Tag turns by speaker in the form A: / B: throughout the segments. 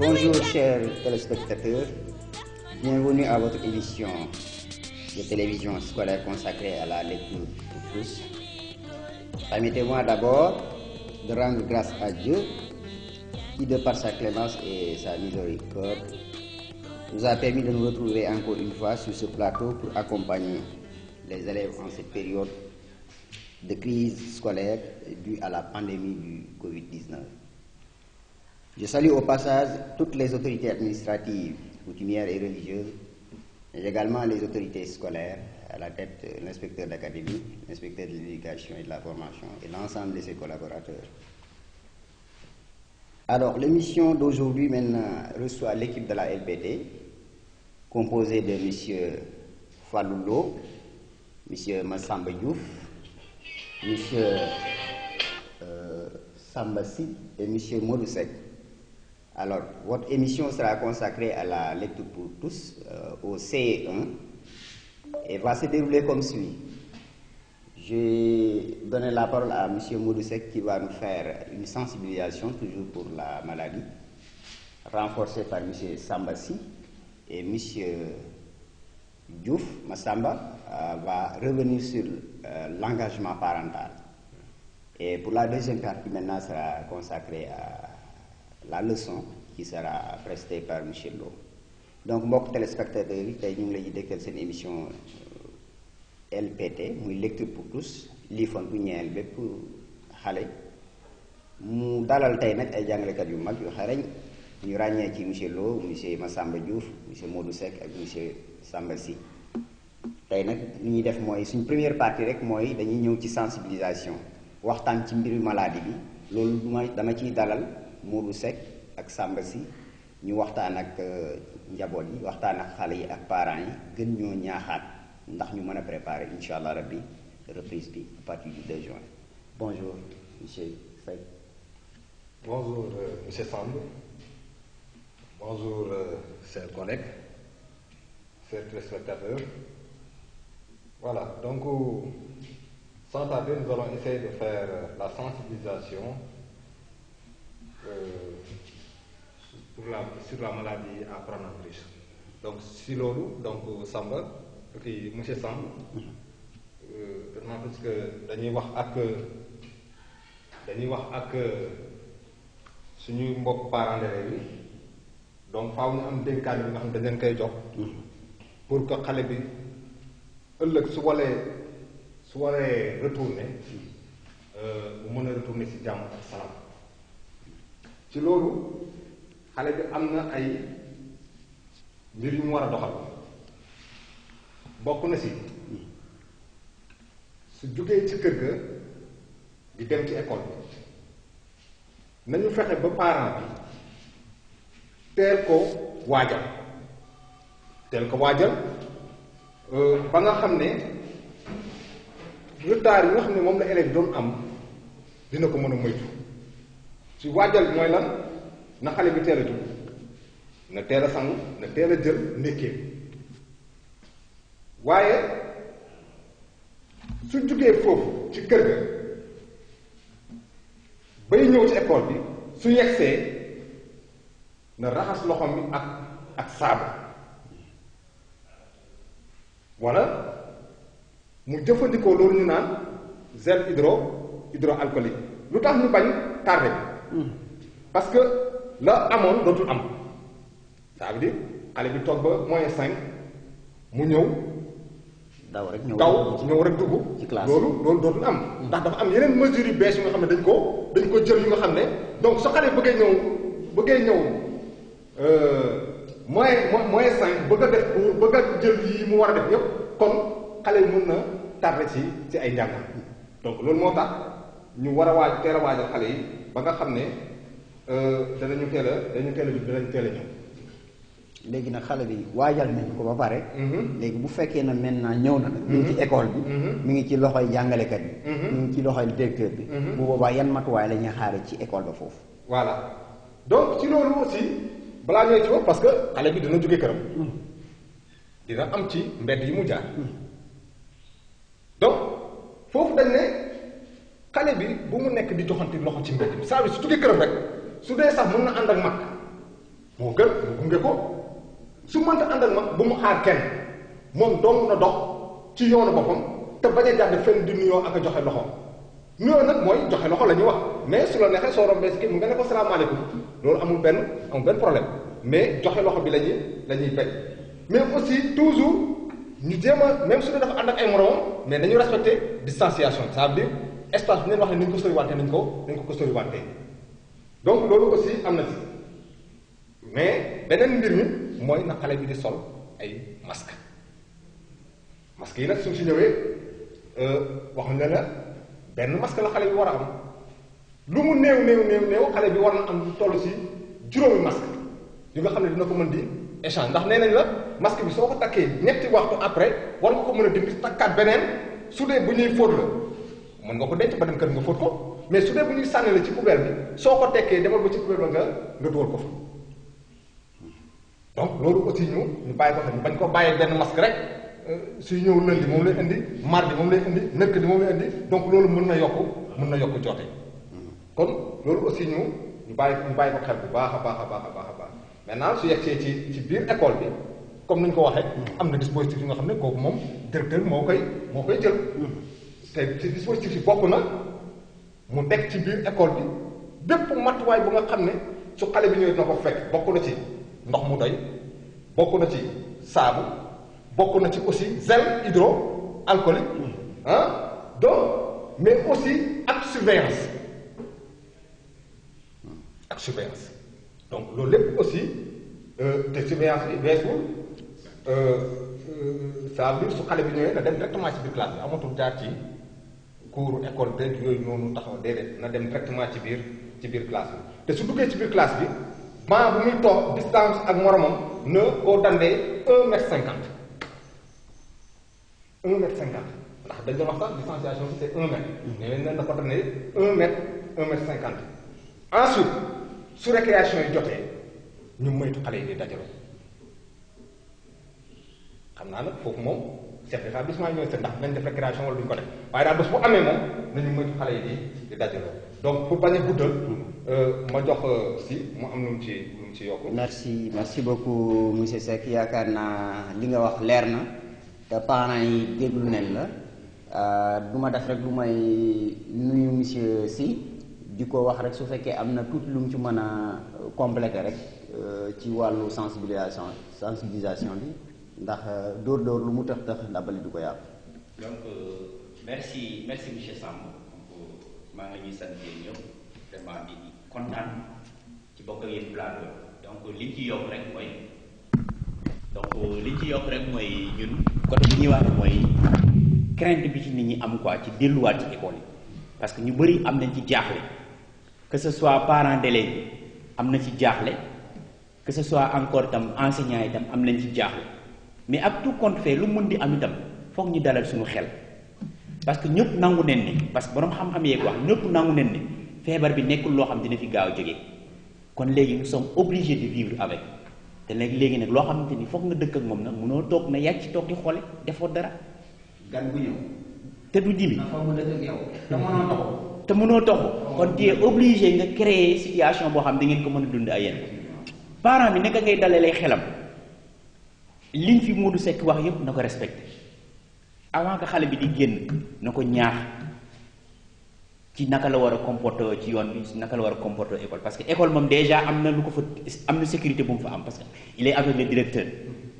A: Bonjour chers téléspectateurs, bienvenue à votre émission de télévision scolaire consacrée à la lecture pour tous. Permettez-moi d'abord de rendre grâce à Dieu qui, de par sa clémence et sa miséricorde, nous a permis de nous retrouver encore une fois sur ce plateau pour accompagner les élèves en cette période de crise scolaire due à la pandémie du Covid-19. Je salue au passage toutes les autorités administratives, coutumières et religieuses, mais également les autorités scolaires, à la tête l'inspecteur d'académie, l'inspecteur de l'éducation et de la formation et l'ensemble de ses collaborateurs. Alors, l'émission d'aujourd'hui maintenant reçoit l'équipe de la LPT, composée de M. Faloulo, M. Massamba Diouf, M. Sambassi et M. Modusek. Alors, votre émission sera consacrée à la lecture pour tous, au CE1, et va se dérouler comme suit. Je donne la parole à M. Modusek qui va nous faire une sensibilisation, toujours pour la maladie, renforcée par M. Sambassi, et M. Diouf, Massamba, va revenir sur l'engagement parental. Et pour la deuxième partie, maintenant, sera consacrée à la leçon qui sera prestée par M. Lo. Donc, mbokk téléspectateurs yi tey ñu ngi lay dëkkal seen émission LPT muy lecture pour tous liifon bu ñeel bépp xale mu dalal tey nag ay jàngalekat yu mag yu xarañ ñu ràññee ci M. Lo, M. Massamba Diouf, M. Modou Seck ak M. Samba Sy. tey nag li ñuy def mooy suñ première partie rek mooy dañuy ñëw ci sensibilisation waxtaan ci mbiru maladie bi loolu mooy dama ciy dalal Modou Seck ak Samba Sy ñu waxtaan ak njaboot yi waxtaan ak xale yi ak parents yi gën ñoo ñaaxaat ndax ñu mën a préparer incha allah rabbi reprise bi à partir du 2 juin. Bonjour monsieur Seck.
B: Bonjour monsieur Samb. Bonjour chers collègues, chers téléspectateurs. Voilà, donc sans tarder nous allons essayer de faire la sensibilisation sur la maladie à prendre en charge. Donc si loolu donc Samba kii monsieur Samb vraiment parce que dañuy wax ak suñu mbokk parents d'élèves yi donc faaw ñu am dénkaan yi nga xam dañ leen koy jox pour que xale bi ëllëg su waree retourner mu mën a retourner ci jàmm ak salaam. ci loolu xale bi am na ay mbir yu mu war a doxal bokk na ci su jógee ci kër ga di dem ci école bi nañu fexe ba parent bi teel ko waajal ba nga xam ne retard yi nga xam ne moom la élève doon am dina ko mën a moytu. ci waajal bi mooy lan na xale bi teel a jóg na teel a sangu na teel a jël ndékkee waaye su jugee foofu ci kër ga bay ñëw ci école bi su yegsee na raxas loxoom bi ak saabu wala mu jëfandikoo loolu ñu naan gel hydroalcoolique. lu tax ñu bañ tardé bi parce que la amoon dootul am ça veut dire xale bi toog ba -5 mu ñëw
A: daw rek
B: dugg
A: ci classe
B: loolu dootul am ndax dafa am yeneen mesures yu bees yu nga xam ne dañ ko jël yu nga xam ne donc su xale bëggee ñëw -5 bëgg a def bëgg a jël yi mu war a def yépp kon xale yi mën na tardé ci ay njàngam donc loolu moo tax ñu war a teel a waajal xale yi ba nga xam ne danañu teel a ñëw.
A: léegi nag xale bi waajal nañu ko ba pare. léegi bu fekkee na maintenant ñëw na nag. mi ngi ci école bi. mi ngi ci loxoy jàngalekat bi. mi ngi ci loxoy directeur bi. bu boobaa yan matuwaay la ñuy xaare ci école ba foofu.
B: voilà donc ci loolu aussi balaa ñëwee ci wax parce que xale bi dina jóge këram. dina am ci mbedd yi mu jaar. donc foofu dañ ne xale bi bu mu nekk di joxante loxo ci mbedd bi saa bi su jóge këram rek su dee sax mën na ànd ak mag moo gën mu gunge ko su mënta ànd ak man bu mu xaar kenn moom dong na dox ci yoonu boppam te bañ a jàdd fenn di nuyoo ak a joxe loxo nuyoo nag mooy joxe loxo la ñuy wax mais su la neexee soo rombee si kii mu nga ne ko salaamaaleykum loolu amul benn problème mais joxe loxo bi la ñuy fay mais aussi toujours ñu jéem a même su dee dafa ànd ak ay moromam mais dañu respecter distanciation ça veut dire espace bi ngeen wax ne nañ ko soriwante nañ ko soriwante donc loolu aussi am na ci mais beneen mbir mi mooy na xale bi di sol ay masque yi nag suñ si ñëwee wax nga la benn masque la xale bi war a am lu mu néew xale bi war na am lu toll si juróomi masque yu nga xam ne dina ko mën di échange ndax nee nañ la masque bi soo ko takkee ñetti waxtu après war nga ko mën a dindi takkaat beneen su dee bu ñuy fóot la mën nga ko denc ba dem kër nga fóot ko mais su dee bu ñuy sànni la ci poubelle bi soo ko tekkee demal ba ci poubelle ba nga dugal ko fa donc loolu aussi ñu bàyyi ko xam bañ ko bàyyee benn masque rek suy ñëw lundi moom lay indi mardi moom lay indi mercredi moom lay indi donc loolu mën na yokk joote kon loolu aussi ñu bàyyi ko xel bu baax a baax maintenant su yegsee ci biir école bi comme ni ñu ko waxee am na dispositif yi nga xam ne kooku moom directeur moo koy jël te ci dispositif yi bokk na mu teg ci biir école bi bépp matuwaay bu nga xam ne su xale bi ñëwee dina ko fekk bokk na ci ndox mu doy bokk na ci saabu bokk na ci aussi gel hydroalcoolique donc mais aussi ak surveillance donc loolu lépp aussi te surveillance bi weesul ça veut dire su xale bi ñëwee na dem directement ci biir classe bi amatul jaar ci cours école beeg yooyu noonu taxaw déedéet na dem directement ci biir classe bi te su duggee ci biir classe bi bu muy toog distance ak moromam na koo dandee 1m50 ndax dañ doon wax sax distanciation bi c'est 1m mais na ko dandee 1m50 ensuite su récréation yi jotee ñu moytu xale yi di dajaloo xam naa nag foofu moom chef d'établissement yi ñooy seet ndax dinañ def récréation wala duñ ko def waaye daal bés bu amee moom nañu moytu xale yi di dajaloo donc pour bañ a guddal ma jox si mu am lu mu ci yokku.
A: merci beaucoup monsieur Seck yaakaar naa li nga wax leer na te parents yi déglu nañ la du ma def rek lu may nuyu monsieur Sy di ko wax rek su fekkee am na tuuti lu mu ci mën a compléter rek ci wàllu sensibilisation bi ndax dóor lu mu tax ndabali du ko yàq.
C: donc merci monsieur Samb maa ngi ñuy sant yéen ñëpp vraiment di kontaan ci bokk ak yéen plateau donc liñ ci yokk rek mooy ñun côté bi ñuy wax mooy crainte bi ci nit ñi am quoi ci delluwaat ci école yi parce que ñu bëri am nañ ci jaaxle que ce soit parents d'élèves yi am na ci jaaxle que ce soit encore itam enseignants yi itam am nañ ci jaaxle mais ak tout compte fait lu mun di am itam foog ñu dalal suñu xel parce que ñëpp nangu nen ne parce que borom xam-xam yeeg wax ñëpp nangu nen ne feebar bi nekkul loo xam dina fi gaaw a jógee kon léegi nous sommes obligés de vivre avec te léegi nag loo xamante ni foog nga dëkk ak moom nag munoo toog na yàgg ci toog di xoole defoo dara.
A: gan bu ñëw.
C: te du dimi.
A: foog nga dëkk ak yow.
C: te mënoo toxu. kon tu es obligé nga créer situation boo xam da ngeen ko mën a dund ay yéen. parent bi naka ngay dalalee xelam liñ fi Modou Seck wax yëpp na ko respecté avant que xale bi di génn na ko ñaax ci naka la war a comporter ci yoon bi naka la war a comporter école parce que école moom déjà am na lu ko fa am na sécurité bu mu fa am parce que il est avec le directeur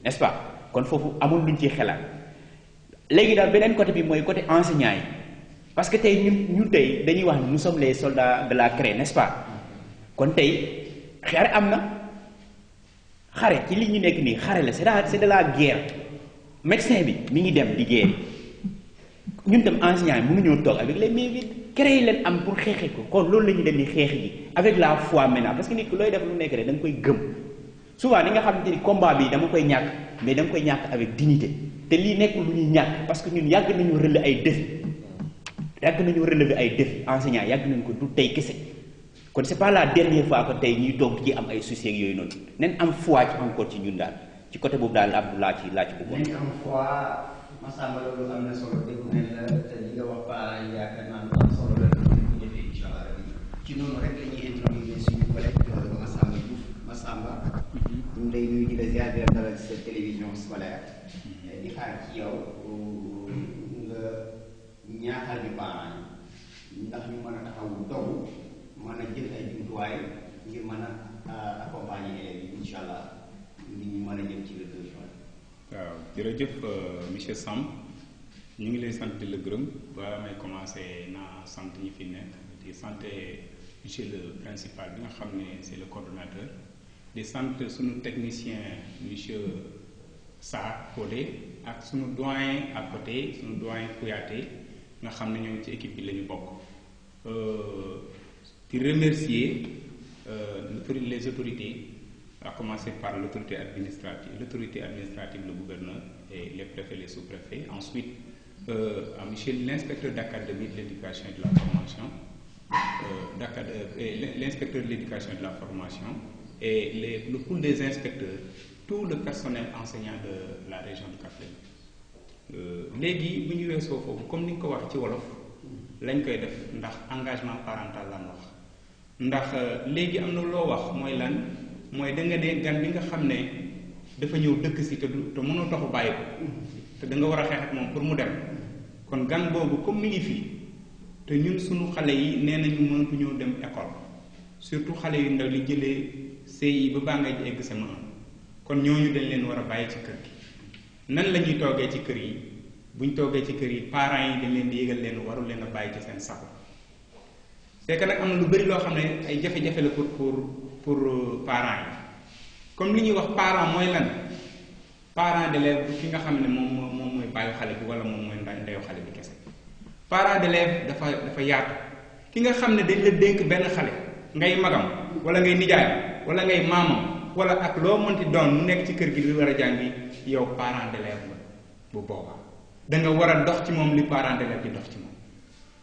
C: n'est-ce pas kon foofu amul luñ ciy xelaat léegi daal beneen côté bi mooy côté enseignant yi parce que tey ñun tey dañuy wax nous sommes les soldats de la craie n'est-ce pas kon tey xare am na xare ci li ñu nekk nii xare la c'est de la guerre médecin bi mi ngi dem di guerre ñun tam enseignants yi mënuñoo toog avec les mains vides créer leen am pour xeexee ko kon loolu la ñuy dem di xeex ji avec la foi maintenant parce que nit ki looy def lu nekk rek da nga koy gëm souvent di nga xamante ni combat bi dama koy ñàkk mais da nga koy ñàkk avec dignité te lii nekk lu ñuy ñàkk parce que ñun yàgg nañu relever ay défis enseignants yàgg nañu ko du tey kese kon c'est pas la dernière fois que tey ñuy toog ci am ay soucis ak yooyu noonu nen am foi ci encore ci ñun daal ci côté boobu daal Abdou laa ci bëggoon.
A: nañ am foi Massamba loolu am na solo dégg nañ la te li nga wax parents yi yaakaar naa lu am solo la ñu ko jëfee incha allah ci noonu rek la ñuy introduire suñu collègue Massamba Diouf Massamba ñu lay nuyu di la ziar di la dalal ci sa télévision scolaire di xaar ci yow nga ñaaxal ñu parents yi ndax ñu mën a taxaw dogu mën a jël ay jumtuwaay ngir mën a accompagner élèves yi incha allah ngir ñu mën a jëm ci le 2 juin.
D: waaw jërëjëf monsieur Samb ñu ngi lay sant di la gërëm ba may commencé naa sant ñi fi nekk di sant monsieur le principal bi nga xam ne c'est le coordonnateur di sant suñu technicien monsieur Sarr Codé ak suñu doyen à côté suñu doyen Kouyaté nga xam ne ñoom ci équipe bi la ñu bokk di remercier les autorités à commencer par l'autorité administrative, le gouverneur et les préfets, les sous-préfets. Ensuite, à monsieur l'inspecteur d'académie de l'éducation et de la formation, l'inspecteur de l'éducation et de la formation, et le pool des inspecteurs, tout le personnel enseignant de la région de Kaffrine. Léegi bu ñu weesoo foofu comme ni nga ko wax ci wolof lañ koy def ndax engagement parental lan wax ndax léegi am na loo wax mooy lan mooy da nga ne gan bi nga xam ne dafa ñëw dëkk si te mënoo taxu bàyyi ko te da nga war a xeex ak moom pour mu dem kon gan boobu comme mi ngi fii te ñun suñu xale yi nee nañu mënatuñoo dem école surtout xale yu ndaw li jëlee CI ba baa ngay egg sama kon ñooñu dañ leen war a bàyyi ci kër gi nan la ñuy toogee ci kër yi buñ toogee ci kër yi parents yi dañ leen di yégal leen warul leen a bàyyi ci seen sago c'est que nag am na lu bari loo xam ne ay jafe-jafe la pour parents yi comme li ñuy wax parent mooy lan parent d'élève ki nga xam ne moom mooy bàyyi xale bi wala moom mooy ndeyu xale bi kese parent d'élève dafa yaatu ki nga xam ne dañ la dénk benn xale ngay magam wala ngay nijaayam wala ngay maamam wala ak loo mënti doon mu nekk ci kër gi di war a jàngi yow parent d'élève la bu boobaa da nga war a dox ci moom li parent d'élève di dox ci moom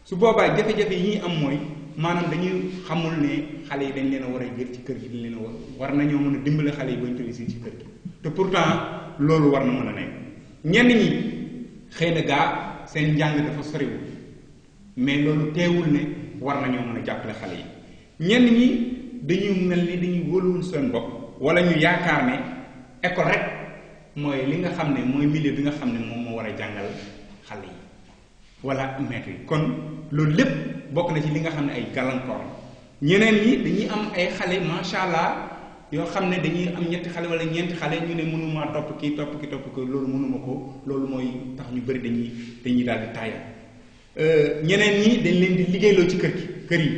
D: su boobaa jafe-jafe yi ñuy am mooy maanaam dañuy xamul ne xale yi dañ leen a war a jël ci kër gi dañ leen a war nañoo mën a dimbale xale yi bañ réussir ci kër gi te pourtant loolu war na mën a nekk ñenn ñi xëy na gaa seen njàng dafa soriwul mais loolu teewul ne war nañoo mën a jàppale xale yi ñenn ñi dañu mel ni dañuy wóoluwul seen bopp wala ñu yaakaar ne école rek mooy li nga xam ne mooy milieu bi nga xam ne moom moo war a jàngal xale yi wala maître yi kon loolu lépp bokk na ci li nga xam ne ay gàllankoor ñeneen ñi dañuy am ay xale macha allah yoo xam ne dañuy am ñetti xale wala ñeenti xale ñu ne mënuma topp kii ko loolu mënuma ko loolu mooy tax ñu bëri dañuy daal di taayal ñeneen ñi dañ leen di liggéeyloo ci kër yi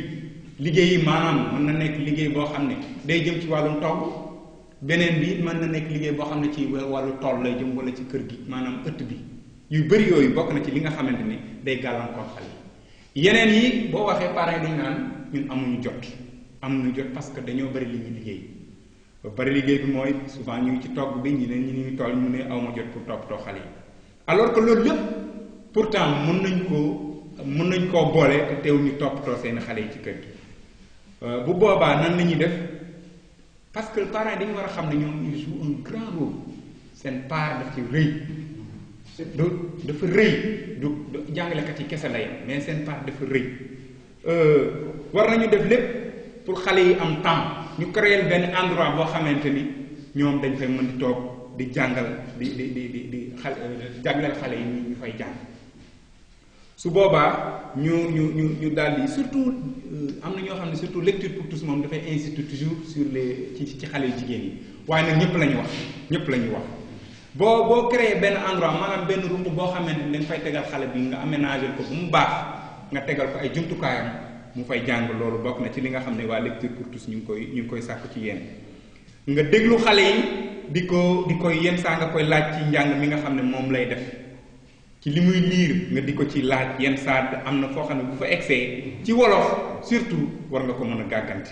D: liggéey yi maanaam mën na nekk liggéey boo xam ne day jëm ci wàllum togg beneen bi mën na nekk liggéey boo xam ne ci wàllu tool lay jëm wala ci kër gi maanaam ëtt bi yu bëri yooyu bokk na ci li nga xamante ni day gàllankoor xale yi yeneen yi boo waxee parents yi dañu naan ñun amuñu jot parce que dañoo bëri li ñuy liggéey ba bëri liggéey bi mooy souvent ñu ngi ci togg bi ñi ne ñu ngi tool ñu ne awma jot pour toppatoo xale yi alors que loolu lépp pourtant mën nañ koo boole te teew ñu toppatoo seen xale yi ci kër gi bu boobaa nan la ñuy def parce que parents yi dañu war a xam ne ñoom ils jouent un grand rôle seen part daf ci rëy dafa rëy du jàngalekat yi kese lay mais seen part dafa rëy war nañu def lépp pour xale yi am temps ñu créer benn endroit boo xamante ni ñoom dañ fay mën di toog di jàngal di jàngal xale yi ñu fay jàng su boobaa ñu daal di surtout am na ñoo xam ne surtout lecture pour tous moom dafay insister toujours sur ci xale yu jigéen yi waaye nag ñëpp la ñu wax boo créé benn endroit maanaam benn rumb boo xamante ni dañ fay tegal xale bi nga aménager ko bu mu baax nga tegal ko ay jumtukaayam mu fay jàng loolu bokk na ci li nga xam ne waa lecture pour tous ñu ngi koy sàkk ci yéen nga déglu xale yi di koy yenn saa nga koy laaj ci njàng mi nga xam ne moom lay def ci li muy liir nga di ko ci laaj yenn saa am na foo xam ne bu fa egsee ci wolof surtout war nga ko mën a gàgganti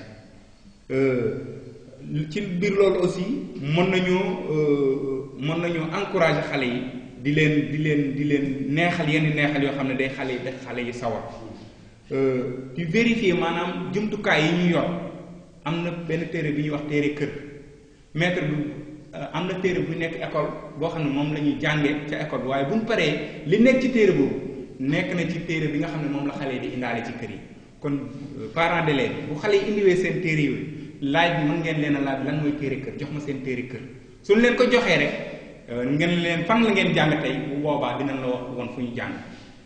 D: ci biir loolu aussi mën nañoo encourager xale yi di leen neexal yenn neexal yoo xam ne day xale yi sawar di vérifier maanaam jumtukaay yi ñu yor am na benn téere bi ñuy wax téere kër maître bi am na téere bu nekk école boo xam ne moom la ñuy jàngee ca école bi waaye bu ñu paree li nekk ci téere boobu nekk na ci téere bi nga xam ne moom la xale yi di indaale ci kër yi kon parents d'élèves bu xale yi indiwee seen téere yooyu laaj mën ngeen leen a laaj lan mooy téere kër jox ma seen téere kër suñu leen ko joxee rek ngeen leen fan la ngeen jàng tey bu boobaa dinañ la wax woon fu ñu jàng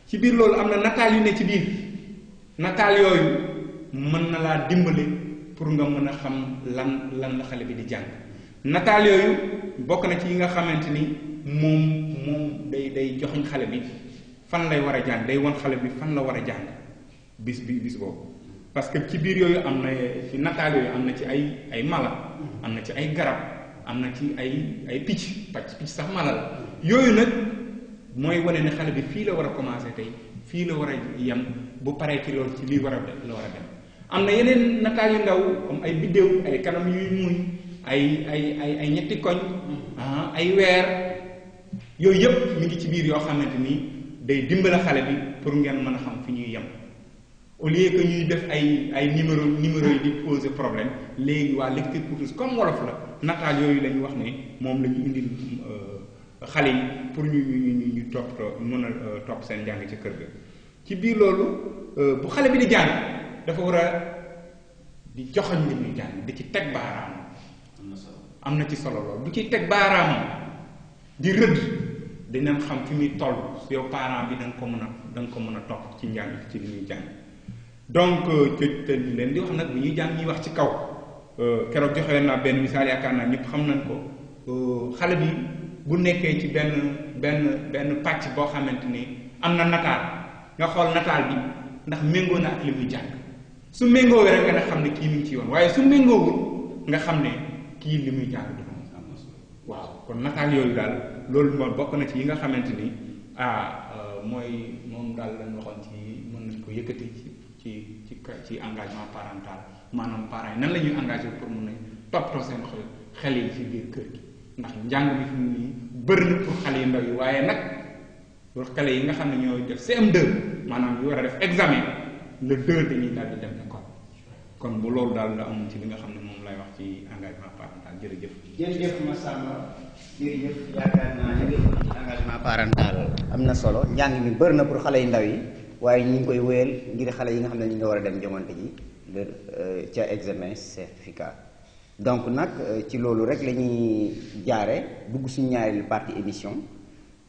D: ci biir loolu am na nataal yu ne ci biir nataal yooyu mën na laa dimbale pour nga mën a xam lan la xale bi di jàng nataal yooyu bokk na ci yi nga xamante ni moom day joxuñ xale bi fan lay war a jàng day won xale bi fan la war a jàng bis boobu parce que ci biir yooyu am na ci nataal yooyu am na ci ay mala am na ci ay garab am na ci ay picc picc sax mala la yooyu nag mooy wane ne xale bi fii la war a commencer tey fii la war a yem bu paree ci loolu ci lii la war a dem am na yeneen nataal yu ndaw comme ay biddéew ay kanam yuy muuñ ay ñetti koñ ay weer yooyu yëpp mi ngi ci biir yoo xamante ni day dimbale xale bi pour ngeen mën a xam fi ñuy yem au lieu que ñuy def ay numéro yi di poser problème léegi waa lecture pour tous comme wolof la nataal yooyu la ñu wax ne moom la ñu indil xale yi pour ñu topp mën a topp seen njàng ci kër ga ci biir loolu bu xale bi di jàng dafa war a di joxoñ li muy jàng di ci teg baaraam am na ci solo lool bu ci teg baaraamam di rëdd dinañ xam fi muy toll yow parent bi da nga ko mën a topp ci njàng ci li muy jàng donc te leen di wax nag bu ñuy jàng ñuy wax ci kaw keroog joxe naa benn misaal yaakaar naa ñëpp xam nañ ko xale bi bu nekkee ci benn pàcc boo xamante ni am na nataal nga xool nataal bi ndax méngoo na ak li muy jàng su méngoowee rek nga xam ne kii mi ngi ci yoon waaye su méngoowul nga xam ne kii li muy jàng du waaw kon nataal yooyu daal loolu moom bokk na ci yi nga xamante ni mooy moom daal lañ waxoon ci mën nañ ko yëkkati ci engagement parental maanaam parents yi nan la ñuy engagé pour mun a toppatoo seen xel yi ci biir kër gi ndax njàng mi fi mu nii bëri na pour xale yu ndaw yi waaye nag pour xale yi nga xam ne ñoo def CM2 maanaam yu war a def examen le 2 dañuy daal di dem école kon bu loolu daal la am ci li nga xam ne moom lay wax ci engagement parental jërëjëf.
A: jërëjëf Massamba jërëjëf yaakaar naa li nga wax ci engagement parental am na solo njàng mi bëri na pour xale yu ndaw yi waaye ñu ngi koy wéyal ngir xale yi nga xam ne ñu nga war a dem joŋante ji ca examen certificat donc nag ci loolu rek la ñuy jaare dugg suñu ñaareelu partie émission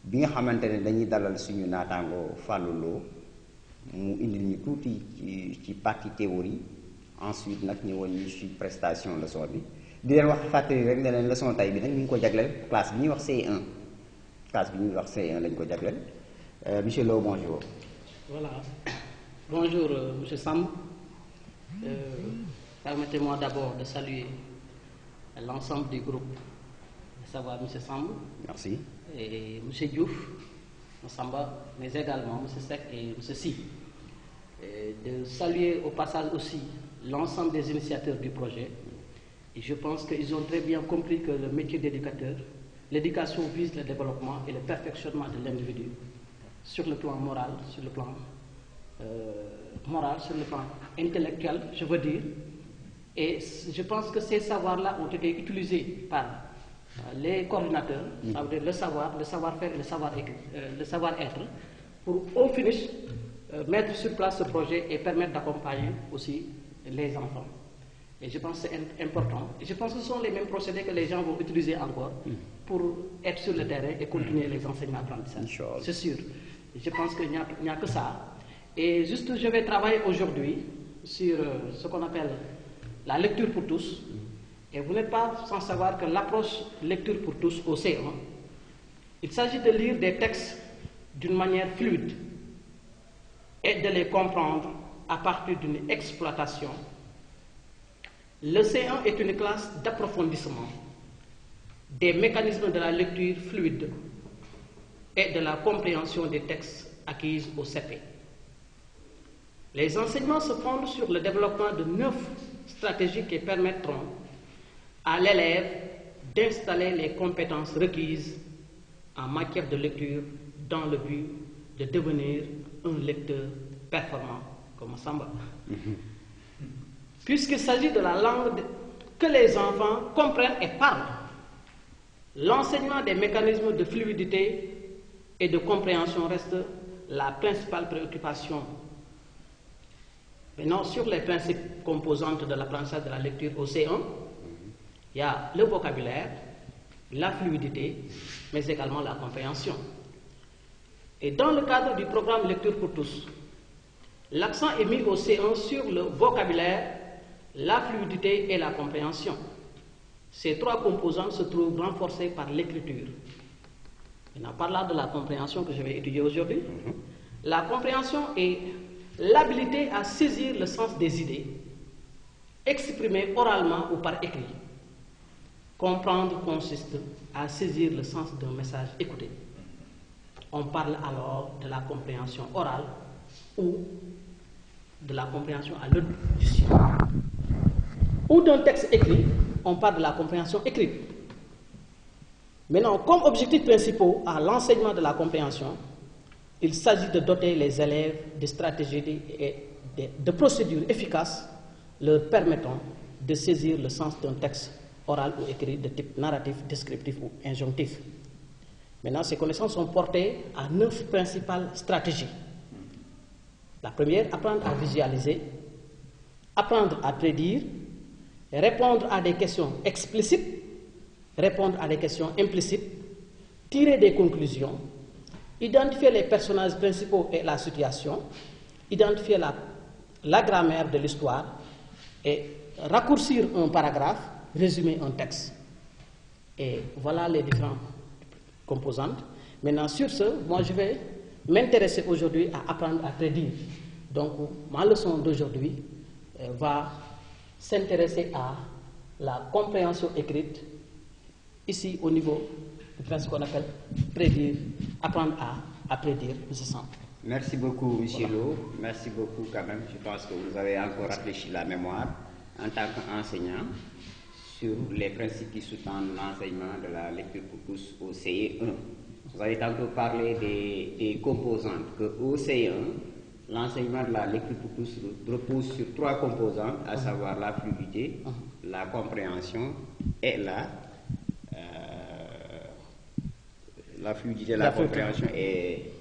A: bi nga xamante ne dañuy dalal suñu naataango Fallou Lo mu indil ñu tuuti ci partie théorie ensuite nag ñëwoon ñu ci prestation leçon bi di leen wax fàttali rek ne leen leçon tay bi nag ñu ngi ko jagleel classe bi ñuy wax C1 classe bi ñuy wax C1 lañ ko jagleel monsieur Lo bonjour.
E: Voilà. Bonjour, monsieur Samb. Permettez-moi d'abord de saluer l'ensemble du groupe, à savoir monsieur Samb.
A: Merci.
E: Et monsieur Diouf, Massamba, mais également monsieur Seck et monsieur Si. Et de saluer au passage aussi l'ensemble des initiateurs du projet. Et je pense qu'ils ont très bien compris que le métier d'éducateur, l'éducation vise le développement et le perfectionnement de l'individu. Sur le plan moral, sur le plan sur le plan intellectuel, je veux dire. Et je pense que ces savoirs-là ont été utilisés par les coordinateurs, ça veut dire le savoir-faire et le savoir-être, pour au finish mettre sur place ce projet et permettre d'accompagner aussi les enfants. Et je pense que c'est important. Et je pense que ce sont les mêmes procédés que les gens vont utiliser encore pour être sur le terrain et continuer les enseignements apprentissages. C'est sûr. Je pense qu'il n'y a que ça. Et juste, je vais travailler aujourd'hui sur ce qu'on appelle la lecture pour tous. Et vous n'êtes pas sans savoir que l'approche lecture pour tous au C1, il s'agit de lire des textes d'une manière fluide et de les comprendre à partir d'une exploitation. Le C1 est une classe d'approfondissement des mécanismes de la lecture fluide et de la compréhension des textes acquis au CP. Les enseignements se fondent sur le développement de 9 stratégies qui permettront à l'élève d'installer les compétences requises en matière de lecture dans le but de devenir un lecteur performant, comme Samba. Puisqu'il s'agit de la langue que les enfants comprennent et parlent, l'enseignement des mécanismes de fluidité et de compréhension reste la principale préoccupation Maintenant, sur les principes composantes de l'apprentissage de la lecture au C1, il y a le vocabulaire, la fluidité, mais également la compréhension. Et dans le cadre du programme Lecture pour tous, l'accent est mis au C1 sur le vocabulaire, la fluidité et la compréhension. Ces trois composantes se trouvent renforcées par l'écriture. Maintenant, parlant de la compréhension que je vais étudier aujourd'hui, la compréhension est l'habilité à saisir le sens des idées, exprimées oralement ou par écrit. Comprendre consiste à saisir le sens d'un message écouté. On parle alors de la compréhension orale ou de la compréhension à l'audition. Ou d'un texte écrit, on parle de la compréhension écrite. Maintenant, comme objectifs principaux à l'enseignement de la compréhension, il s'agit de doter les élèves de stratégies et de procédures efficaces leur permettant de saisir le sens d'un texte oral ou écrit de type narratif, descriptif ou injonctif. Maintenant, ces connaissances sont portées à 9 principales stratégies. La première, apprendre à visualiser, apprendre à prédire, répondre à des questions explicites, répondre à des questions implicites, tirer des conclusions, identifier les personnages principaux et la situation, identifier la grammaire de l'histoire et raccourcir un paragraphe, résumer un texte. Et voilà les différentes composantes. Maintenant, sur ce, moi je vais m'intéresser aujourd'hui à apprendre à prédire. Donc, ma leçon d'aujourd'hui va s'intéresser à la compréhension écrite, ici au niveau de ce qu'on appelle prédire, apprendre à prédire, M. Samb.
A: Merci beaucoup, M. Lo. Merci beaucoup quand même. Je pense que vous avez encore rafraîchi la mémoire en tant qu'enseignant sur les principes qui sous-tendent l'enseignement de la lecture pour tous au CE1. Vous avez tantôt parlé des composantes, que au CE1, l'enseignement de la lecture pour tous repose sur 3 composantes, à savoir la fluidité, la compréhension et la fluidité, la compréhension et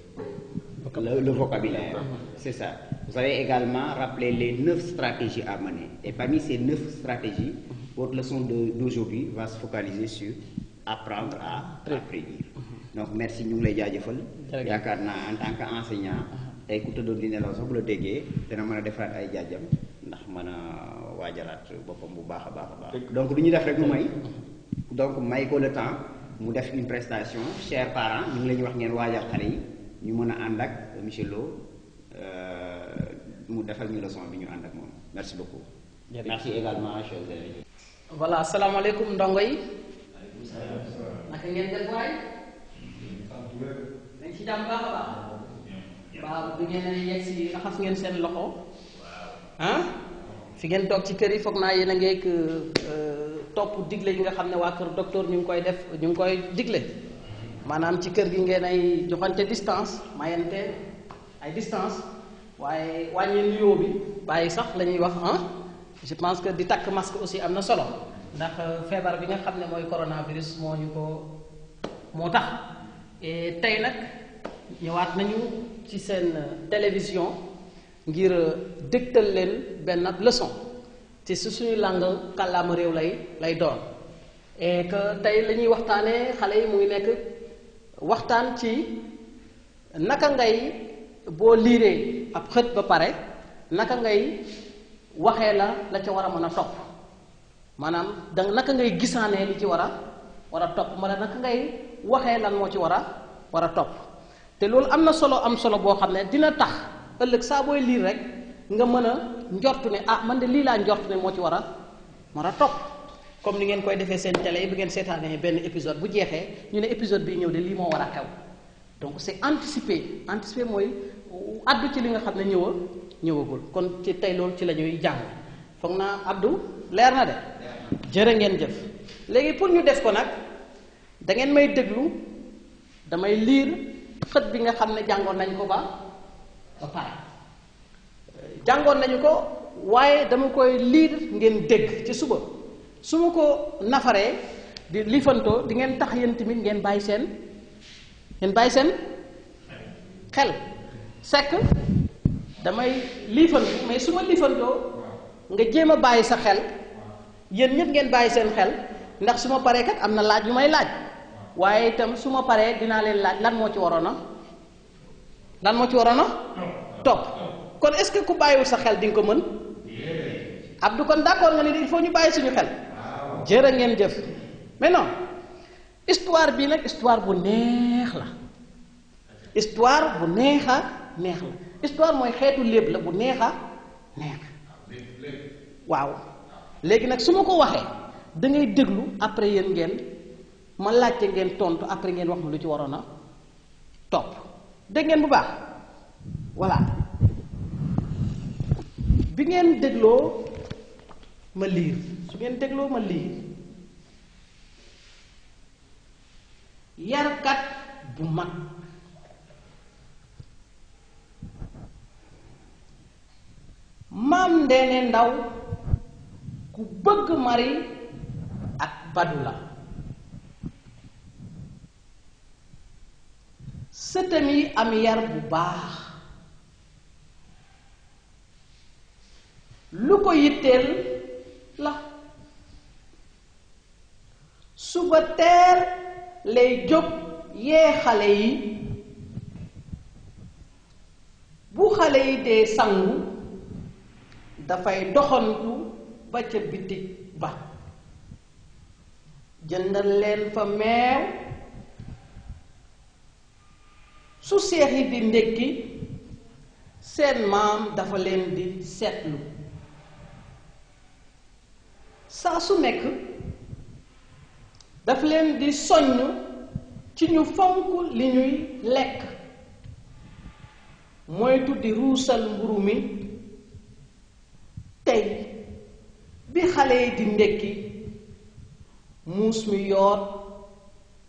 A: le vocabulaire. C'est ça. Vous avez également rappelé les 9 stratégies à mener. Et parmi ces 9 stratégies, votre leçon d'aujourd'hui va se focaliser sur apprendre à prédire. Donc merci, ñu ngi lay jaajëfal. Yaakaar naa en tant qu'enseignant tey ku tëddoon di nelaw sax bu la déggee dina mën a defaraat ay jaajam ndax mën a waajalaat boppam bu baax a baax. Donc lu ñu def rek lu may donc may ko le temps mu def une prestation. Chers parents, ñu ngi leen wax ngeen waajal xale yi ñu mën a ànd ak monsieur Lo mu defal ñu leçon bi ñu ànd ak moom. Merci beaucoup. Merci également chers élèves.
E: Voilà, asalaamaaleykum ndongo yi. Naka ngeen def waay? Nañ ci jàmm baax a baax. Waaw, bu ngeen yegg si raxas ngeen seen loxo. Ah? Fi ngeen toog ci kër yi foog naa yéen a ngeek topp digle yi nga xam ne waa kër docteur ñu ngi koy def, ñu ngi koy digle. Maanaam ci kër gi ngeen ay joxante distance, mayante ay distance, waaye wàññi nuyoo bi bàyyi sax la ñuy wax ah. Je pense que di takk masque aussi am na solo ndax feebar bi nga xam ne mooy coronavirus moo tax. Et tey nag ñëwaat nañu ci seen télévision ngir dégtal leen benn leçon te su suñu langue kàllaama réew lay doon. Et que tey la ñuy waxtaanee xale yi muy nekk waxtaan ci naka ngay boo liiree ab xët ba pare naka ngay waxee la ca war a mën a topp maanaam naka ngay gisaanee li ci war a topp ma naka ngay waxee lan moo ci war a topp te loolu am solo boo xam ne dina tax ëllëg saa booy liir rek nga mën a njortu ne man de lii laa njortu ne moo ci war a topp comme ni ngeen koy defee seen télé yi bi ngeen seetaanee benn épisode bu jeexee ñu ne épisode bii ñëw de lii moo war a xew donc c'est anticiper mooy addu ci li nga xam ne ñëwagul kon ci tey loolu ci la ñuy jàng foog naa Abdou leer na de jërë ngeen jëf léegi pour ñu def ko nag da ngeen may déglu damay liir xët bi nga xam ne jàngoon nañ ko ba pare jàngoon nañu ko waaye dama koy liir ngeen dégg ci suba su ma ko nafaree di lifantoo di ngeen tax yéen tamit ngeen bàyyi seen xel sekk damay liifantu mais su ma liifantoo nga jéem a bàyyi sa xel yéen ñëpp ngeen bàyyi seen xel ndax su ma paree kat am na laaj yu may laaj waaye itam su ma paree dinaa leen laaj lan moo ci waroon a topp kon est-ce que ku bàyyiwul sa xel di nga ko mën Abdou kon d'accord nga ni il faut ñu bàyyi suñu xel jërë ngeen jëf mais non histoire bii nag histoire bu neex la histoire bu neex la histoire mooy xeetu léeb la bu neex waaw léegi nag su ma ko waxee da ngay déglu après yéen ngeen ma laajte ngeen tontu après ngeen wax ma lu ci waroon a topp dégg ngeen bu baax voilà bi ngeen dégloo ma liir su ngeen dégloo ma liir yarkat bu mag maam Ndeene Ndaw ku bëgg Mari ak Badu la sëtam yi am yar bu baax lu ko yitteel la suba teel lay jóg yee xale yi bu xale yi dee sangu dafay doxantu ba ca bitig ba jëndal leen fa meew su seex yi di ndékki seen maam dafa leen di seetlu saa su nekk daf leen di soññ ci ñu fonk li ñuy lekk moytu di ruusal mburu mi tey bi xale yi di ndékki muus mi yoot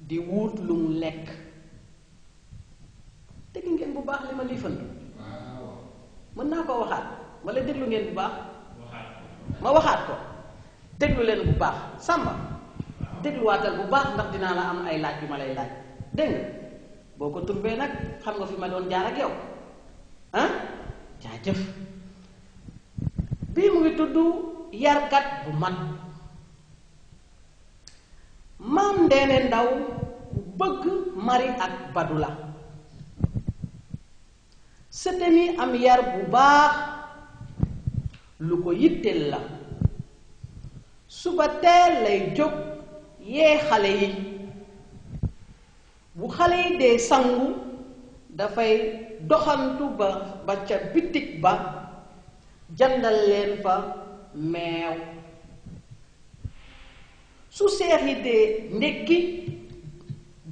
E: di wut lu mu lekk dégg ngeen bu baax li ma liifantu mën naa ko waxaat walla déglu ngeen bu baax ma waxaat ko déglu leen bu baax Samba dégluwaatal bu baax ndax dinaa la am ay laaj yu ma lay laaj dégg nga boo ko turbee nag xam nga fi ma doon jaar ak yow ah jaajëf bii mu ngi tudd yarkat bu mag maam Ndeene Ndaw ku bëgg Mari ak Badu la sëtam yi am yar bu baax lu ko yitteel la suba teel lay jóg yee xale yi bu xale yi dee sangu dafay doxantu ba ca bitig ba jëndal leen fa meew su seex yi dee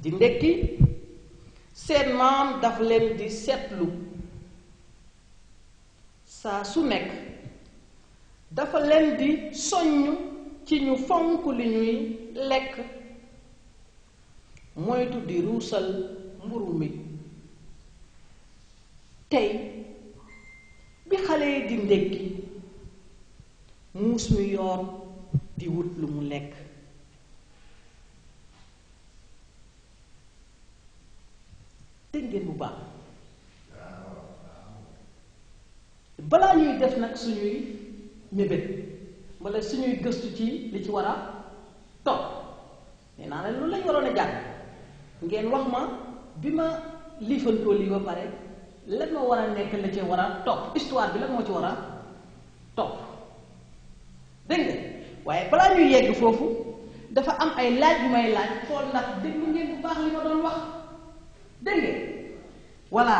E: ndékki seen maam daf leen di seetlu saa su nekk dafa leen di soññ ci ñu fonk li ñuy lekk moytu di ruusal mburu mi tey bi xale yi di ndékki muus mi yoon di wut lu mu lekk dégg ngeen bu baax balaa ñuy def nag suñuy mébét wala suñuy gëstu ci li ci war a topp nee naa leen lu lañ waroon a jàng ngeen wax ma bi ma liifantoo lii ba pare lan moo war a nekk la ci war a topp histoire bi lan moo ci war a topp dégg nga waaye balaa ñuy yegg foofu dafa am ay laaj yu may laaj xool ndax déglu ngeen bu baax li ma doon wax dégg nga voilà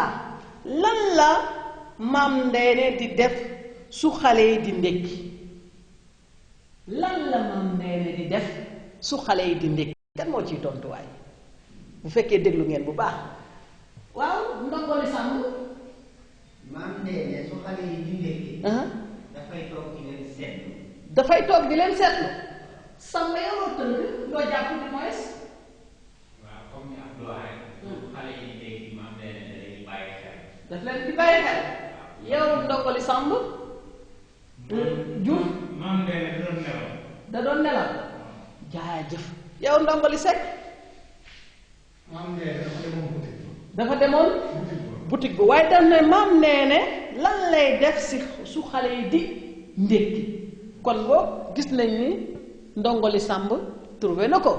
E: lan la maam Ndeene di def su xale yi di ndékki lan la maam Ndeene di def su xale yi di ndékki kan moo ciy tontuwaay bu fekkee déglu ngeen bu baax waaw ndongoli sàmm
A: maam Ndeene su xale yi di ndékki dafay toog di leen seetlu
E: dafay toog di leen seetlu sàmm yoroo tënk doo jàpp di moyes
C: waaw comme ni Abdou waxee xale yi léegi maam Ndeene da leen di bàyyi xel
E: daf leen di bàyyi xel yow ndongoli sàmm Diouf
D: maam Ndeene da doon nelaw.
E: da doon nelaw jaajëf yow ndongoli Seck
B: maam Ndeene dafa demoon boutique
E: dafa demoon boutique bi waaye daf ne maam Ndeene lan lay def si su xale yi di ndékki kon boo gis nañ ni ndongoli Sàmb trouvé na ko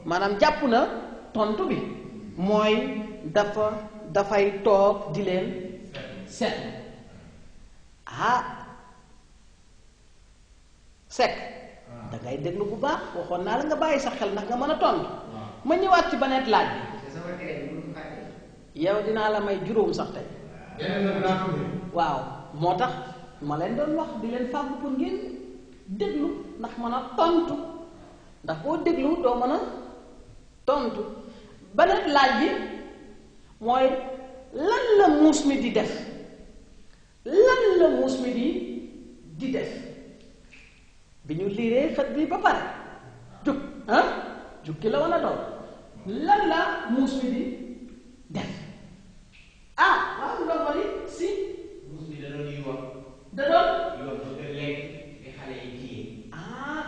E: maanaam jàpp na tontu bi mooy dafay toog di leen seet Seck da ngay déglu bu baax waxoon naa la nga bàyyi sa xel ndax nga mën a tontu ma ñëwaat ci beneen laaj bi yow dinaa la may juróom sax tey waaw moo tax ma leen doon wax di leen fàggu pour ngeen déglu ndax mën a tontu ndax boo déglu doo mën a tontu beneen laaj bi mooy lan la muus mi di def lan la muus mi di def bi ñu liiree xët bi ba pare jukki la wala doon lan la muus mi di def waaw ndongoli si
C: muus mi da doon yoon
E: da doon
C: bëgg a lekk di xale yi téye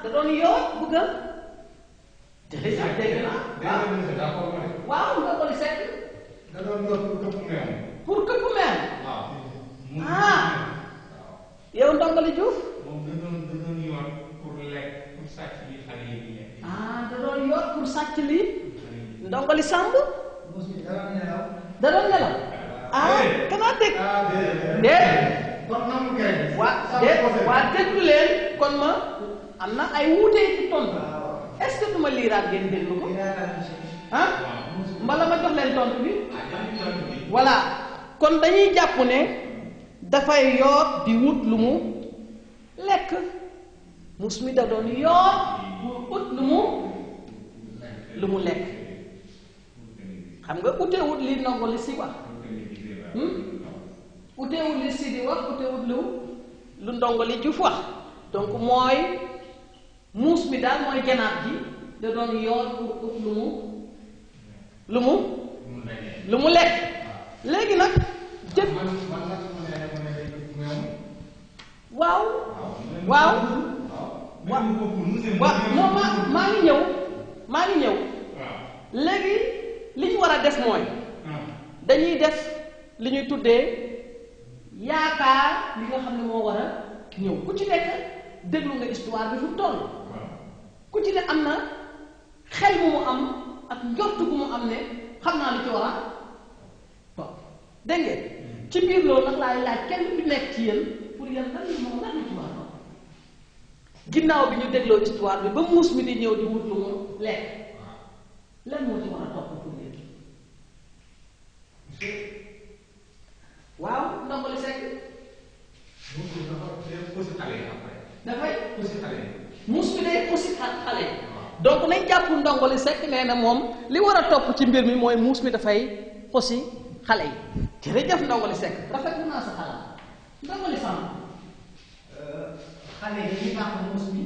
E: da doon yoon bëgg a jërëjëf dégg naa waaw ndongoli Seck
B: da doon yor
E: pour këpp meen yow ndongoli Diouf
D: moom da doon yoon pour lekk pour sàcc li xale yi di lekk.
E: da doon yor pour sàcc li ndongoli Sàmb da doon nelaw kanaa dégg waa déglu leen kon ma am na ay wuutee ci tontu est-ce que duma liiraat ngeen déglu ko mbala ma jox leen tontu bi voilà kon dañuy jàpp ne dafay yoor di wut lu mu lekk muus mi da doon yoor pour ut lu mu lekk xam nga utewut li ndongoli si wax utewut li si di wax utewut lu ndongoli Juuf wax donc mooy muus mi daal mooy janaat ji da doon yoor pour ut lu mu lekk léegi nag jëg waaw moom maa ngi ñëw léegi li ñu war a def mooy dañuy def li ñuy tuddee yaakaar li nga xam ne moo war a ñëw ku ci nekk déglu nga histoire bi fu mu toll ku ci ne am na xel mu mu am ak njort gu mu am ne xam naa lu ci war a topp dégg ngeen ci biir loolu nag laay laaj kenn du nekk ci yéen pour yéen lan moom lan la ci war a topp ginnaaw bi ñu dégloo histoire bi ba muus mi di ñëw di wut lu mu lekk lan moo ci war a topp pour yéen waaw ndongoli Seck dafay muus mi day aussi xale donc nañ jàpp ndongoli Seck nee na moom li war a topp ci mbir mi mooy muus mi dafay aussi xale yi jërëjëf ndongoli Seck rafetlu naa sa xalaat ndongoli Sàmb
A: xale yi dañuy dàq muus mi.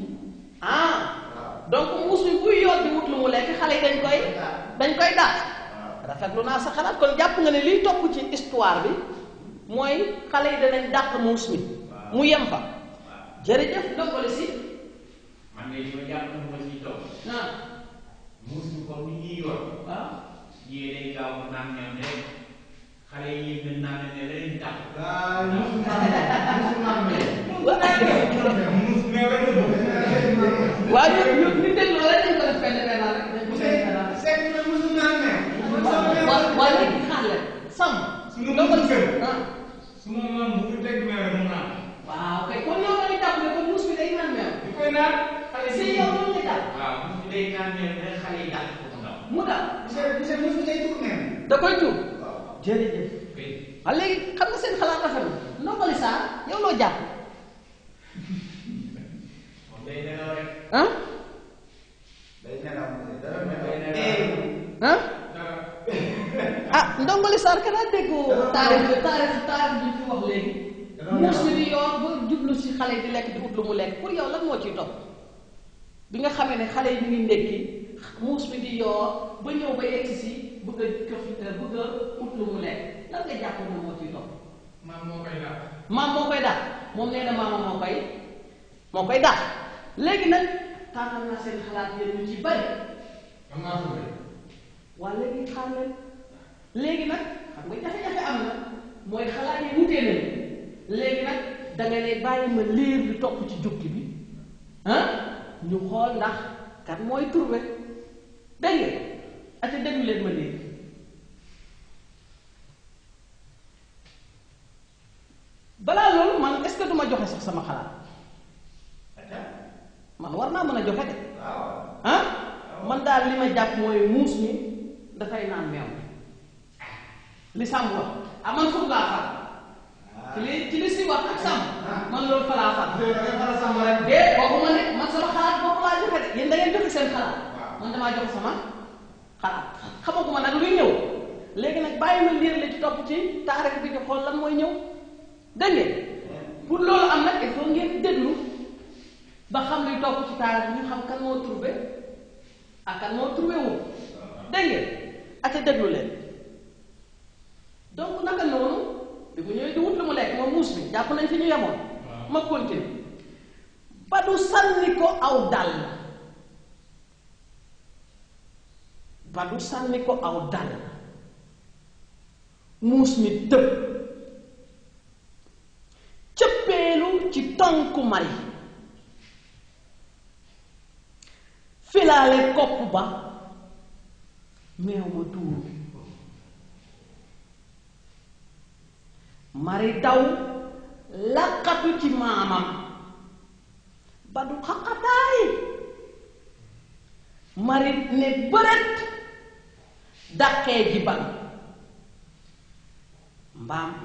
E: donc muus mi buy yor di wut lu mu lekk xale yi dañ koy dàq rafetlu naa sa xalaat kon jàpp nga ne liy topp ci histoire bi mooy xale yi danañ dàq muus mi mu yem fa jërëjëf ndongoli si
C: man de li ma jàpp ne moo ciy topp muus mi comme ni ñuy yor yée day gaaw mu naan ñoom rek xale yi yëg nañ naan ne leen dàq
E: waaw ñu déglu la dañ ko def benn benn rek dañ ko benn waaye léegi xaar leen Sàmb ndongoli
D: su ma maam bu teg meew mu naan.
E: waaw kay kon yow dañuy jàpp ne kon muus bi day naan meew.
D: di koy naan.
E: xale si yow loolu lay daal.
C: waaw muus bi day naan meew rek xale yi dàq ko mu ndaw.
E: mu daal.
A: monsieur muus bi day tur meew.
E: da koy tur. jërëjëf. waaw léegi xam nga seen xalaat rafet na ndongoli Sarr yow loo jàpp.
C: moom day nelaw rek.
A: day nelaw
E: ndongoli Sarr kanaa déggoo taarix bi fi wax léegi muus mi di yor ba jublu si xale yi di lekk di ut lu mu lekk pour yow lan moo ciy topp bi nga xamee ne xale yi ñu ngi ndékki muus mi di yor ba ñëw ba egsi si bëgg a ut lu mu lekk lan nga jàpp moom moo ciy topp
D: maam moo koy dàq.
E: maam moo koy dàq moom nee na maama moo koy dàq léegi nag tànnal naa seen xalaat yéen ñu ci bari
D: am naa ko
E: waa léegi xaar leen léegi nag xam nga jafe-jafe am na mooy xalaat yi wutee nañu da nga ne bàyyi ma liir lu topp ci jukki bi ñu xool ndax kat mooy trouvé dégg nga ate déglu leen ma liir balaa loolu man est-ce que duma joxe sax sama xalaat man war naa mën a joxe de man daal li ma jàpp mooy muus mi dafay naan meew li sàmm wax man foofu laa far ci li si wax ak sàmm man loolu fa laa far de waxuma ne man sama xalaat boobu laa joxe de yéen da ngeen joxe seen xalaat man damaa joxe sama xalaat xamaguma nag luy ñëw léegi nag bàyyi ma liir li ci topp ci taarix bi di xool lan mooy ñëw dégg ngeen pour loolu am nag il faut ngeen déglu ba xam luy topp ci taarix bi ñu xam kan moo trouvé ak kan moo trouvé wu dégg ngeen ate déglu leen donc naka noonu bi mu ñëwee di wut lu mu lekk moom muus mi jàpp nañ fi ñu yemoon ma continue ba du sànni ko aw dàll ba du sànni ko aw dàll muus mi tëb cëppeelu ci tànku mari filaale kopp ba meew ma tuuru mari daw laqatu ci maamam ba du xaqataay mari ne bërët daqee ji ban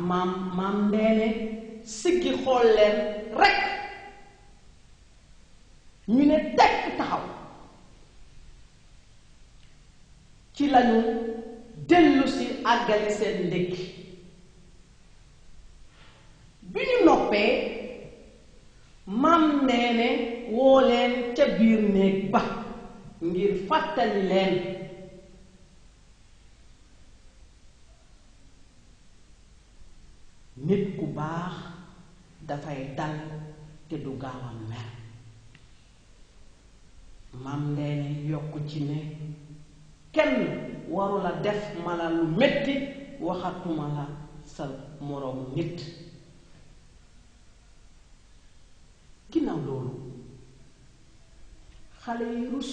E: maam ndeene siggi xool leen rekk ñu ne tekk taxaw ci lañu dellu si àggale seen ndékki bi ñu noppee maam neene woo leen ca biir néeg ba ngir fàttali leen nit ku baax dafay dal te du gaaw a mer maam ndeene yokk ci ne kenn warula def mala lu metti waxatuma la sa moroomu nit ginnaaw loolu xale yi rus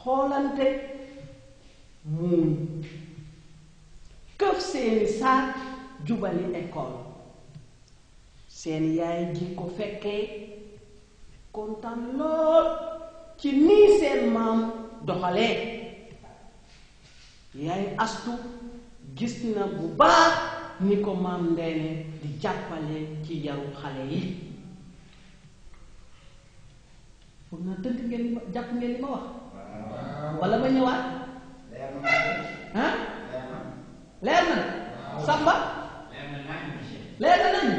E: xoolante muuñ këf seeni saak jubali école seen yaay ji ko fekkee kontaan lool ci nii seen maam doxalee yaay astu gis na bu baax ni ko maam ndeene di jàppale ci yaru xale yi foog naa tënk ngeen ma jàpp ngeen li ma wax wala ma ñëwaat leer na Samba leer na nañu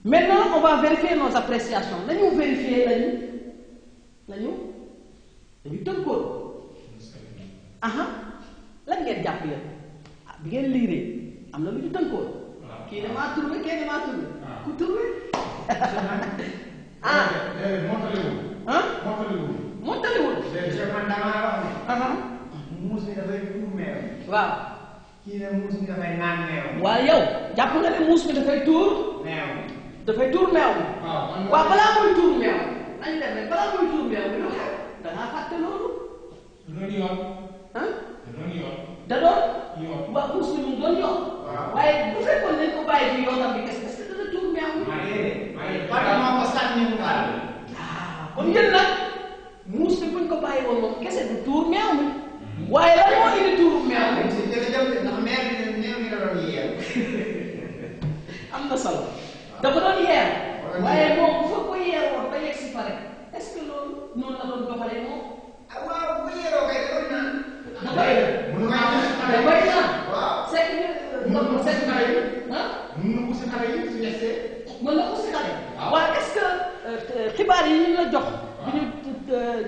E: maintenant on va vérifier nos appréciations nañu vérifier lañu tënkoon lan ngeen jàpp yéen bi ngeen liiree am na lu ñu tënkoon kii damaa trouvé kii damaa trouvé ku trouvé mottaliwul
F: muus mi dafay tuur meew.
E: waaw
F: kii ne muus mi dafay naan meew.
E: waaw yow jàpp nga ne muus mi dafay tuur
F: meew.
E: dafay tuur meew waaw balaa muy tuur meew nañ dem rek balaa muy tuur meew bi lu xew dangaa fàtte loolu
D: loolu yoon. loolu yoon.
E: da doon
D: yoon.
E: waaw muus mi mu doon yoon waaye bu fekkoon nañ ko bàyyi ci yoonam bi est-ce que dana tuur meew mi
F: maa ko sànni mu daal.
E: kon yéen nag muus mi buñ ko bàyyi woon moom kese du tuur meew mi waaye lan moo indi tuuru meew mi
F: si jërëjëf ndax meew mi la doon yeew.
E: am na solo dafa doon yeew waaye moom bu fa ko yeewoon ba yegg si pare est-ce que loolu noonu la doon doxalee moom
F: waaw bu yeewoo kay doon naan.
E: dafay naan c'est que ndox mi c'est que
B: mun na ko si xale yi su yegsee.
E: mën na ko si xale waaye est-ce que xibaar yi ñu la jox bi ñu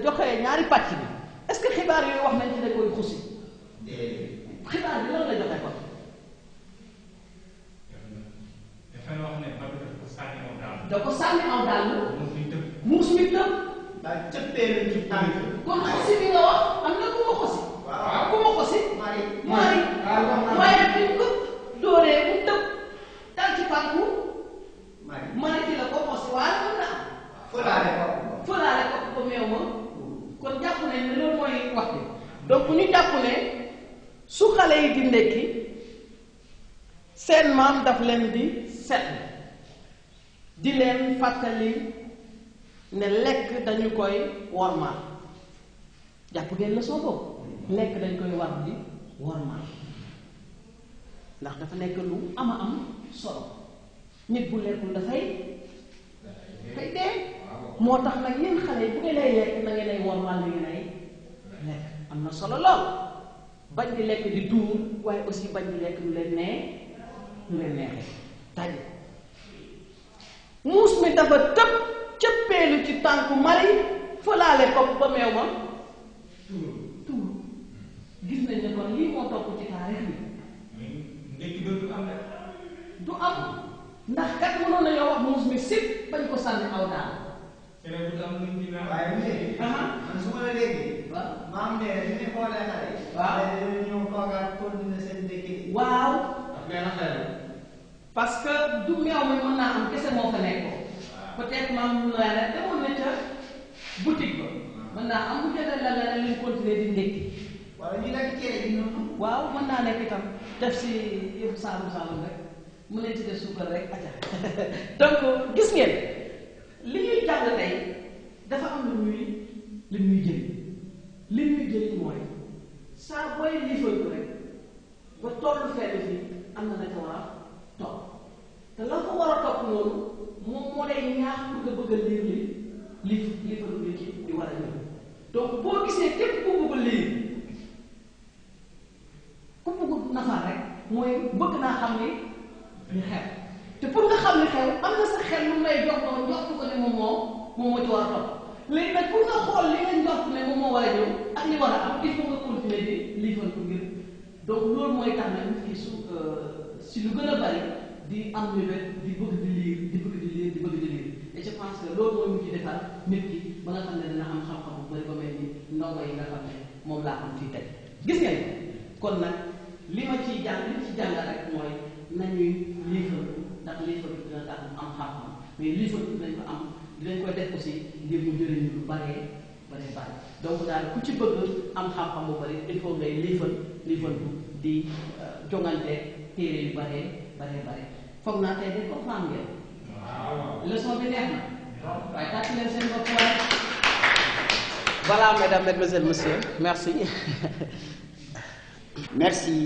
E: joxee ñaari pàcc bi est-ce que xibaar yooyu wax nañ ci ne koy xusi xibaar bi lan la joxe kon
D: dafa wax ne Badou daf ko sànni aw daal.
E: da ko sànni aw daal
D: muus mi tëb.
E: muus mi tëb
F: daal cëppeelu ci tànk.
E: kon xosi bi nga wax am na ku ma xosi
F: waaw
E: ku ma xosi
F: Marie.
E: Marie waaye bi ñu ko dóoree mu tëb dal ci pànku
G: seen maam daf leen di set di leen fàttali ne lekk dañu koy wormaal jàpp ngeen leçon boobu lekk dañ koy war di wormaal ndax dafa nekk lu ama am solo nit bu lekkul dafay dee moo tax nag yéen xale yi bu ngeen lay lekk na ngeen ay wormaal li ngeen ay lekk am na solo lool bañ di lekk di tuur waaye aussi bañ di lekk lu leen neexee taji muus mi dafa tëb cëppeelu ci tànku mari fëlaale kopp ba meew ma tuur gis nañ ne kon lii moo topp ci taarix bi
D: ndekki dootu am rek
G: du am ndax kat mënoon nañoo wax muus mi sit bañ ko sànni aw daal
D: keneen du am luñ ci naan
F: waaye monsieur. man su ma la déggee.
G: waaw
F: maam ne li ñu xoolee xale.
G: waaw
F: dañu ñëw toogaat continuer seen ndekki.
G: waaw
F: mais nag xel.
G: parce que du meew mi mën naa am kese moo fa nekkoon peut-être maam mun naa ne demoon na ca boutique ba mën naa am bu jëlee la leneen li continuer di ndekki
F: wala ñu lekk cere bi noonu.
G: waaw mën naa nekk itam def si yëpp saalum rek mu ne ci def suukar rek aca donc gis ngeen li ñuy jàng tey dafa am lu ñuy jëriñ li ñuy jëriñ mooy saa booy liifal ko rek ba tollu fenn fii am na ca war a topp te la ko war a topp noonu moom moo lay ñaax pour nga bëgg a liir liifalu li ci di war a ñëw donc boo gisee képp ku bëgg a liir ku bëgg nafar rek mooy bëgg naa xam ni xew te pour nga xam ni xew am na sa xel lu lay jox noonu jox ko ne moom moo ci war a topp léegi nag pour nga xool li nga jox ne moom moo war a ñëw ak li war a am il faut nga continuer di liifal ko ngir donc loolu mooy tax nag nit ki si lu gën a bari di am wet di bëgg di liir et je pense que loolu mooy mujj defar nit ki ba nga xam ne dina am xam-xam bu bari ba mel ni ndongo yi nga xam ne moom laa am fii tey gis ngeen kon nag li ma ciy jàngal rek mooy nañuy liifal ndax liifal dina tax am xam-xam mais liifal dinañ ko am dinañ koy def aussi ngir mu jëriñ lu bare donc daal ku ci bëgg am xam-xam bu bari il faut ngay liifal bu di jongante téere yu bare foog naa tey de comprendre ngeen leçon bi neex na waaye tàcc leen seen bopp waaye voilà mesdames, mesdemoiselles, messieurs, merci.
A: Merci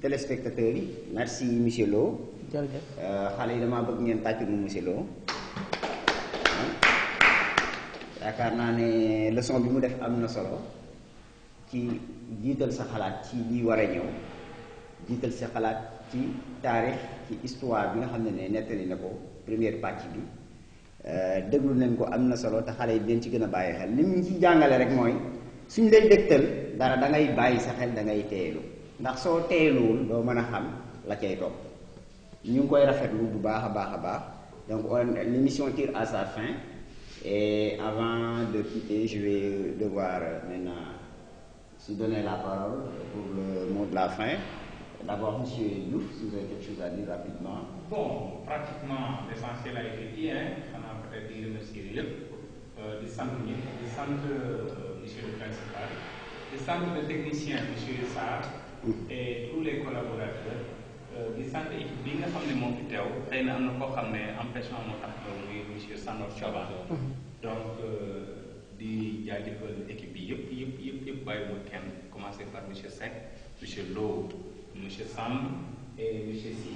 A: téléspectateurs yi merci monsieur Lo.
G: jërëjëf
A: xale yi damaa bëgg ngeen tàccu mu monsieur Lo yaakaar naa ne leçon bi mu def am na solo ci jiital sa xalaat ci li war a ñëw jiital sa xalaat ci taarix ci histoire bi nga xam ne nettali na ko première pàcc bi déglu nañ ko am na solo te xale yi dinañ ci gën a bàyyi xel li ñu ci jàngale rek mooy suñ lay dégtal dara da ngay bàyyi sa xel da ngay teelu ndax soo teeluwul doo mën a xam la cay topp ñu ngi koy rafetlu bu baax a baax donc l'émission tire à sa fin et avant de quitter je vais devoir maintenant se donner la parole pour le mot de la fin. D'abord, monsieur Diouf, si vous avez quelque chose à dire rapidement.
D: Bon, pratiquement l'essentiel a été dit, xanaa peut-être di remercier yëpp di sant ñëpp di sant monsieur le principal di sant le technicien monsieur Sarr et tous les collaborateurs di sant équipe bi nga xam ne moo fi teew xëy na am na koo xam ne empêchement moo tax muy monsieur Sandor Chaban donc di jaajëfal équipe bi yëpp bàyyiwuma kenn commencé par monsieur Seck monsieur Lo monsieur Sam et monsieur Sy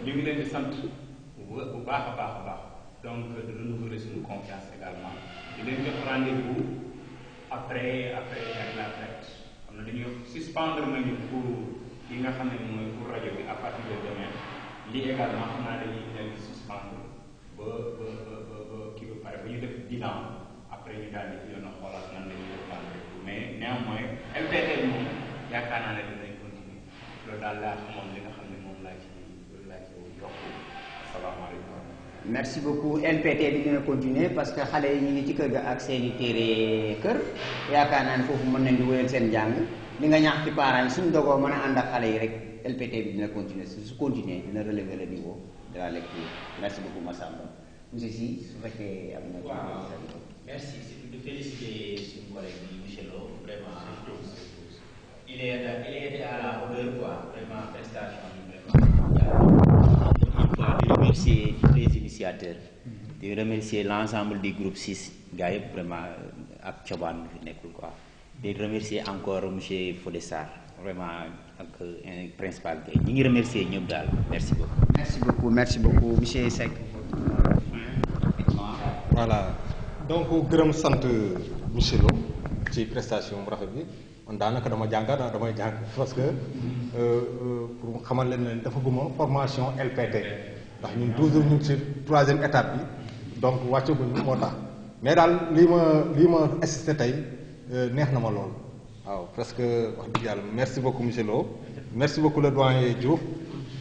D: ñu ngi leen di sant bu baax a baax donc de renouveler suñu confiance également di leen jox rendez-vous après la fête xam na dañuy suspendre nañu pour yi nga xam ne mooy pour rajo bi à partir de demain lii également xam naa dañuy leen di suspendre ba kii ba pare ba ñu def bilan après ñu daal di yoon a xoolaat nan la ñuy def rendez-vous mais néanmoins LPT moom yaakaar naa ne dinañ continuer loolu daal laa xamoon li nga xam ne moom laa ci yokk asalaamaaleykum.
A: merci beaucoup LPT bi dina continuer parce que xale yi ñu ngi ci kër ga ak seeni téere kër yaakaar naa ne foofu mën nañ di wéyal seen jàng li nga ñaax ci parents yi suñ dogoo mën a ànd ak xale yi rek LPT bi dina continuer su continuer dina relever le niveau de la lecture merci beaucoup Massamba monsieur Sy su fekkee am na.
C: waaw merci c'est de féliciter suñu collègue bi monsieur Lo vraiment il est à la hauteur quoi vraiment prestation médiateur di remercier l'ensemble du groupe 6 gars yëpp vraiment ak cobaan fi nekkul quoi di remercier encore monsieur Fodé Sarr vraiment ak principal Gueye ñi ngi remercier ñëpp daal merci beaucoup.
A: Merci beaucoup monsieur Seck.
B: voilà donc gërëm sant monsieur Lo ci prestation bu rafet bi man daanaka damay jàng parce que pour xamal leen ne dafa guma formation LPT ndax ñun toujours ñu ci 3e étape bi donc wàccaguñu moo tax mais daal lii ma assisté tey neex na ma lool waaw presque wax dëgg yàlla merci beaucoup monsieur Lo merci beaucoup le doyen Diouf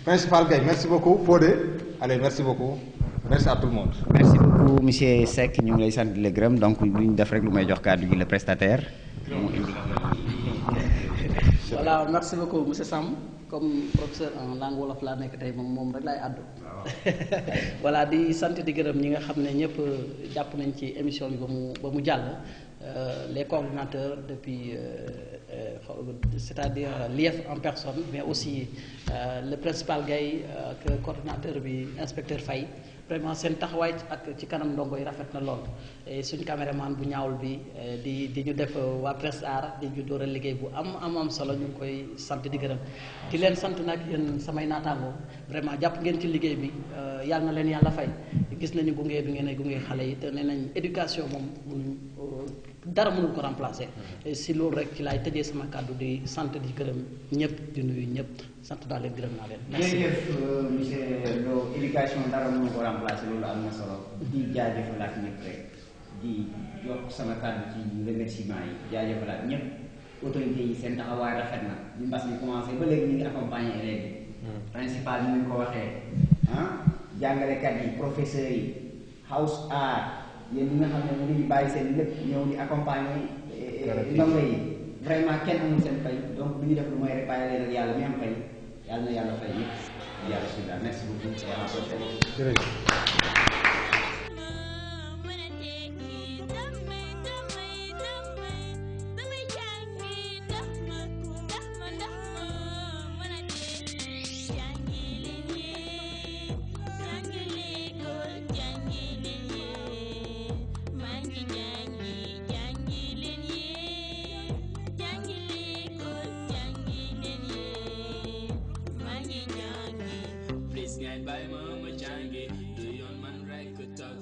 B: principal Gueye merci beaucoup Fodé allez merci beaucoup merci à tout le monde.
A: Merci beaucoup monsieur Seck ñu ngi lay sant di la gërëm donc lu ñu def rek lu may jox kàddu gi le prestataire.
E: Voilà, merci beaucoup monsieur Sam comme professeur en langue wolof laa nekk tey moom rek laay àddu. Voilà di sant di gërëm ñi nga xam ne ñëpp jàpp nañ ci émission bi ba mu jàll les coordinateurs depuis c'est-à-dire l'IEF en personne mais aussi le principal Gueye ak coordinateur bi inspecteur Faye vraiment seen taxawaay ak ci kanam ndongo yi rafet na lool et suñ caméraman bu ñaawul bi di ñu def waa Presse Art di ñu door a liggéey bu am solo ñu ngi koy sant di gërëm di leen sant nag yéen samay naataangoo vraiment jàpp ngeen ci liggéey bi yàlla na leen yàlla fay gis nañu gunge bi ngeen ay gunge xale yi te nee nañ éducation moom dara mënul ko remplacer si loolu rek ci laay tëjee sama kàddu di sant di gërëm ñëpp di nuyu ñëpp sant naa leen gërëm naa leen. merci
A: jërëjëf monsieur Lo éducation dara mënu ko remplacer loolu am na solo di jaajëfalaat ñëpp rek di jox sama kàddu ci remerciement yi jaajëfalaat ñëpp autorités yi seen taxawaay rafet na ñu mbas mi commencé ba léegi ñu ngi accompagner élèves yi. principal bi ñu ko waxee jàngalekat yi professeurs yi house art yéen ñi nga xam ne mu ngi bàyyi seen lépp ñëw di accompagner ndongo yi vraiment kenn amul seen fay donc lu ñu def lu mooy rek bàyyi leen ak yàlla mi am fay yàlla na yàlla fay yëpp yàlla suñu daal merci beaucoup et à la prochaine.
H: Bye mama jangi, do yon man right talk.